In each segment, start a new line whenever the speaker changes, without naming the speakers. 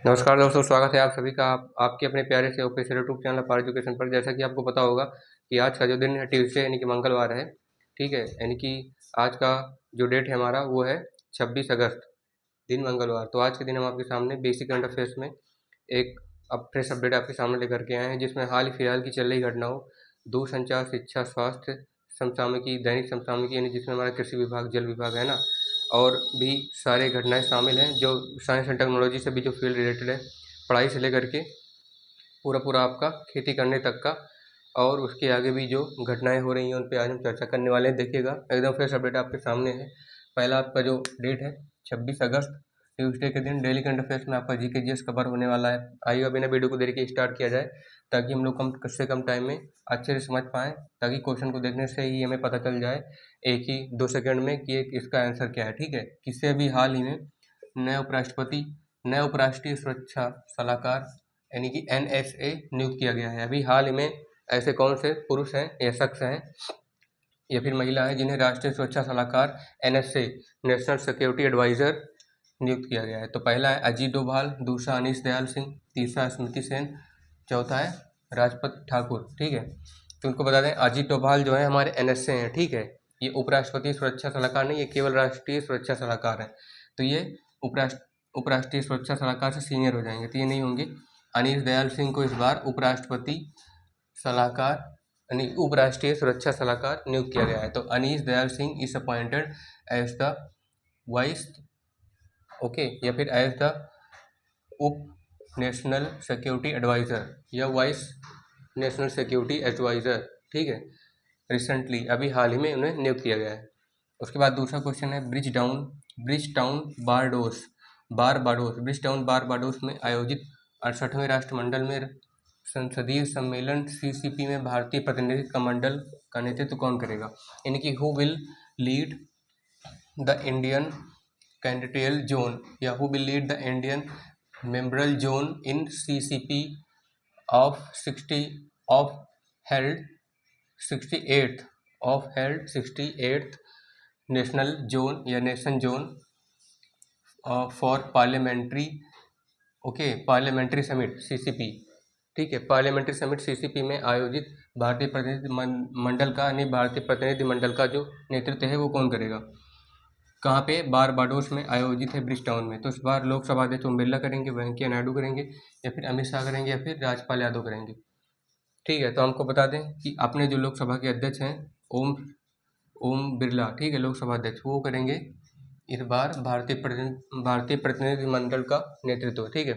नमस्कार दोस्तों, स्वागत है आप सभी का आपके अपने प्यारे से ऑफिशियल यूट्यूब चैनल पार एजुकेशन पर। जैसा कि आपको पता होगा कि आज का जो दिन है ट्यूसडे यानी कि मंगलवार है। ठीक है, यानी कि आज का जो डेट है हमारा वो है 26 अगस्त, दिन मंगलवार। तो आज के दिन हम आपके सामने बेसिक करंट अफेयर्स में एक फ्रेश अपडेट आपके सामने लेकर के आए हैं, जिसमें हाल ही फिलहाल की चल रही घटनाओं, दूरसंचार, शिक्षा, स्वास्थ्य, समसामयिकी, दैनिक समसामयिकी यानी जिसमें हमारा कृषि विभाग, जल विभाग है ना, और भी सारे घटनाएं शामिल हैं जो साइंस एंड टेक्नोलॉजी से भी जो फील्ड रिलेटेड है, पढ़ाई से लेकर के पूरा पूरा आपका खेती करने तक का, और उसके आगे भी जो घटनाएं हो रही हैं उन पे आज हम चर्चा करने वाले हैं। देखिएगा, एकदम फ्रेश अपडेट आपके सामने है। पहला आपका जो डेट है 26 अगस्त, ट्यूसडे के दिन डेली करंट अफेयर्स में आपका जीके जीएस कवर होने वाला है। आइएगा, बिना वीडियो को देरी के स्टार्ट किया जाए ताकि हम लोग कम से कम टाइम में अच्छे से समझ पाएँ, ताकि क्वेश्चन को देखने से ही हमें पता चल जाए एक ही 2 सेकंड में कि इसका आंसर क्या है। ठीक है, किससे अभी हाल ही में नए उपराष्ट्रपति, नए उपराष्ट्रीय सुरक्षा सलाहकार यानी कि NSA नियुक्त किया गया है। अभी हाल ही में ऐसे कौन से पुरुष हैं या शख्स हैं या फिर महिला है जिन्हें राष्ट्रीय सुरक्षा सलाहकार NSA, नेशनल सिक्योरिटी एडवाइज़र नियुक्त किया गया है? तो पहला है अजीत डोभाल, दूसरा अनीश दयाल सिंह, तीसरा स्मृति सेन, चौथा है राजपत ठाकुर। ठीक है, तो उनको बता दें अजीत डोभाल जो है हमारे NSA हैं। ठीक है, ये उपराष्ट्रपति सुरक्षा सलाहकार नहीं, ये केवल राष्ट्रीय सुरक्षा सलाहकार है। तो ये उपराष्ट्रीय सुरक्षा सलाहकार से सीनियर हो जाएंगे, तो ये नहीं होंगे। अनीश दयाल सिंह को इस बार उपराष्ट्रपति सलाहकार यानी उपराष्ट्रीय सुरक्षा सलाहकार नियुक्त किया गया है। तो Anish Dayal Singh is appointed as the vice, okay, या फिर एज द उप नेशनल सिक्योरिटी एडवाइज़र या वाइस नेशनल सिक्योरिटी एडवाइज़र। ठीक है, रिसेंटली अभी हाल ही में उन्हें नियुक्त किया गया है। उसके बाद दूसरा क्वेश्चन है ब्रिज टाउन बारबाडोस में आयोजित 68वें राष्ट्रमंडल में संसदीय सम्मेलन CCP में भारतीय प्रतिनिधि कमंडल का नेतृत्व कौन करेगा? यानी कि who will lead the Indian candidate zone या who will lead the Indian member zone in CCP of 68th national zone या nation zone for parliamentary, okay, parliamentary summit CCP। ठीक है, पार्लियामेंट्री समिट CCP में आयोजित भारतीय प्रतिनिधि मंडल का यानी भारतीय प्रतिनिधि मंडल का जो नेतृत्व है वो कौन करेगा? कहाँ पे? बारबाडोस में आयोजित है, ब्रिज टाउन में। तो इस बार लोकसभा अध्यक्ष ओम बिरला करेंगे, वेंकैया नायडू करेंगे, या फिर अमित शाह करेंगे, या फिर राजपाल यादव करेंगे। ठीक है, तो हमको बता दें कि अपने जो लोकसभा के अध्यक्ष हैं ओम बिरला, ठीक है, लोकसभा अध्यक्ष, वो करेंगे इस बार भारतीय प्रतिनिधि मंडल का नेतृत्व। ठीक है,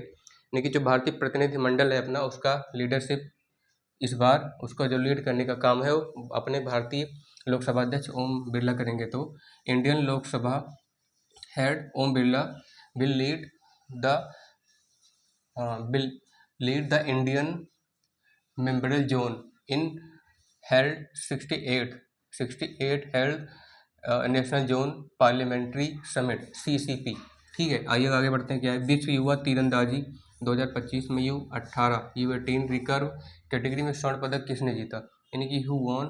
लेकिन जो भारतीय प्रतिनिधि मंडल है अपना, उसका लीडरशिप इस बार उसका जो लीड करने का काम है वो अपने भारतीय लोकसभा अध्यक्ष ओम बिरला करेंगे। तो Indian Lok Sabha head Om Birla will lead the Indian member zone in held 68 held national zone parliamentary summit CCP। ठीक है, आइए आगे बढ़ते हैं। क्या है? विश्व युवा तीरंदाजी 2025 में U18 रिकर्व कैटेगरी में स्वर्ण पदक किसने जीता? यानी कि who won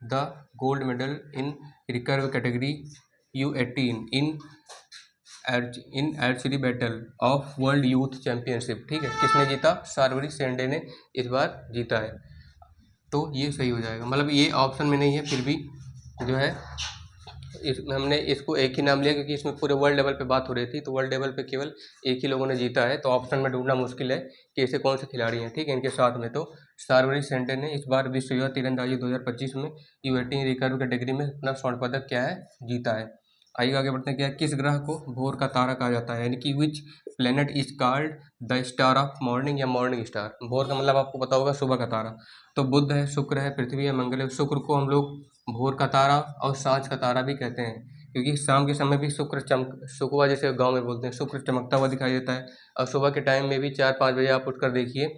the gold medal in recurve category U18 in archery battle of world youth championship. ठीक है, किसने जीता? शार्वरी सेंडे ने इस बार जीता है। तो ये सही हो जाएगा, मतलब ये ऑप्शन में नहीं है, फिर भी जो है हमने इसको एक ही नाम लिया क्योंकि इसमें पूरे वर्ल्ड लेवल पे बात हो रही थी। तो वर्ल्ड लेवल पे केवल एक ही लोगों ने जीता है, तो ऑप्शन में ढूंढना मुश्किल है कि ऐसे कौन से खिलाड़ी हैं। ठीक है, इनके साथ में तो शार्वरी सेंडे ने इस बार विश्व युवा तीरंदाजी 2025 में U18 रिकर्व कैटेगरी में अपना स्वर्ण पदक क्या है? जीता है। आइए आगे बढ़ते हैं। क्या किस ग्रह को भोर का तारा कहा जाता है? यानी कि which planet is called the star of morning या मॉर्निंग स्टार? भोर का मतलब आपको पता होगा सुबह का तारा। तो बुध है, शुक्र है, पृथ्वी है, मंगल है। शुक्र को हम लोग भोर का तारा और सांझ का तारा भी कहते हैं, क्योंकि शाम के समय भी शुक्र जैसे गांव में बोलते हैं, शुक्र चमकता हुआ दिखाई देता है। और सुबह के टाइम में भी 4-5 बजे आप उठकर देखिए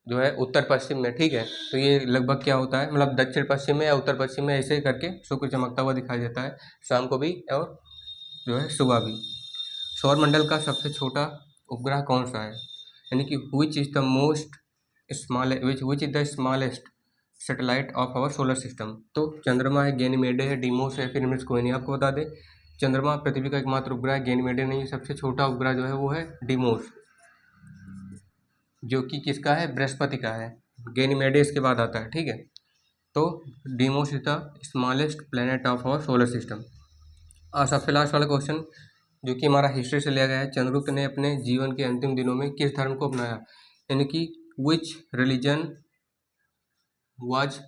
जो है उत्तर पश्चिम में। ठीक है, तो ये लगभग क्या होता है, मतलब दक्षिण पश्चिम में या उत्तर पश्चिम में ऐसे करके शुक्र चमकता हुआ दिखाई देता है, शाम को भी और जो है सुबह भी। सौरमंडल का सबसे छोटा उपग्रह कौन सा है? यानी कि which is the smallest satellite of our solar system? तो चंद्रमा है, गैनीमेडे है, डीमोस है, फिर इनमें से कोई नहीं। आपको बता दें, चंद्रमा पृथ्वी का एकमात्र उपग्रह है, गैनीमेडे नहीं। सबसे छोटा उपग्रह जो है वो है डीमोस। जो कि किसका है, बृहस्पति का है। गैनीमेडे इसके बाद आता है, ठीक है। तो Deimos is the smallest planet of our solar system. और सबसे लास्ट वाला क्वेश्चन जो कि हमारा हिस्ट्री से लिया गया है, चंद्रगुप्त ने अपने जीवन के अंतिम दिनों में किस धर्म को अपनाया, यानी कि विच रिलीजन वाज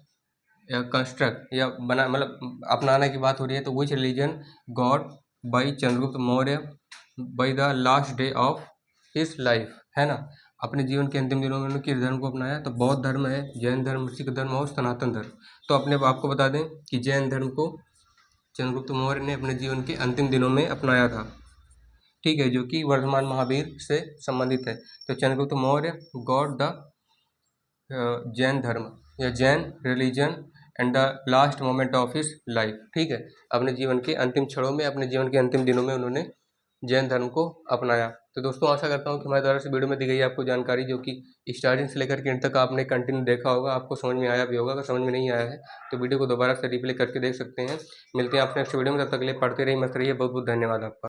कंस्ट्रक्ट या बना, मतलब अपनाने की बात हो रही है, तो विच religion God by Chandragupta Maurya by the last day of his life, है ना। अपने जीवन के अंतिम दिनों में उन्होंने किस धर्म को अपनाया, तो बौद्ध धर्म है, जैन धर्म, सिख धर्म और सनातन धर्म। तो अपने आपको बता दें कि जैन धर्म को चंद्रगुप्त मौर्य ने अपने जीवन के अंतिम दिनों में अपनाया था, ठीक है, जो कि वर्धमान महावीर से संबंधित है। तो चंद्रगुप्त मौर्य गॉड द जैन धर्म या Jain religion and the last moment of his life, ठीक है। अपने जीवन के अंतिम क्षणों में, अपने जीवन के अंतिम दिनों में उन्होंने जैन धर्म को अपनाया। तो दोस्तों आशा करता हूँ कि हमारे द्वारा से वीडियो में दी गई आपको जानकारी, जो कि स्टार्टिंग से लेकर के एंड तक आपने कंटिन्यू देखा होगा, आपको समझ में आया भी होगा। अगर समझ में नहीं आया है तो वीडियो को दोबारा से रिप्ले करके देख सकते हैं। मिलते हैं आपसे नेक्स्ट वीडियो में, तब तक के लिए पढ़ते रहिए, मस्त रहिए। बहुत बहुत धन्यवाद आपका।